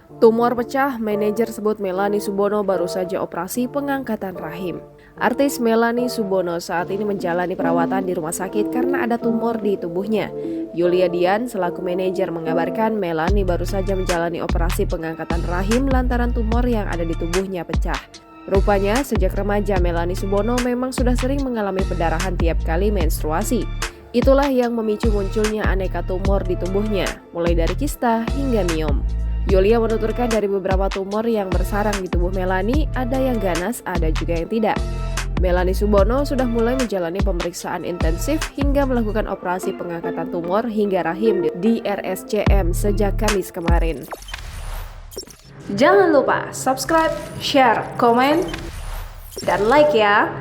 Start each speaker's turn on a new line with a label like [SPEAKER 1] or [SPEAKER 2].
[SPEAKER 1] Tumor pecah, manajer sebut Melanie Subono baru saja operasi pengangkatan rahim. Artis Melanie Subono saat ini menjalani perawatan di rumah sakit karena ada tumor di tubuhnya. Yulia Dian selaku manajer mengabarkan Melanie baru saja menjalani operasi pengangkatan rahim lantaran tumor yang ada di tubuhnya pecah. Rupanya sejak remaja Melanie Subono memang sudah sering mengalami pendarahan tiap kali menstruasi. Itulah yang memicu munculnya aneka tumor di tubuhnya, mulai dari kista hingga miom. Yulia menuturkan dari beberapa tumor yang bersarang di tubuh Melanie, ada yang ganas, ada juga yang tidak. Melanie Subono sudah mulai menjalani pemeriksaan intensif hingga melakukan operasi pengangkatan tumor hingga rahim di RSCM sejak Kamis kemarin. Jangan lupa subscribe, share, komen, dan like ya!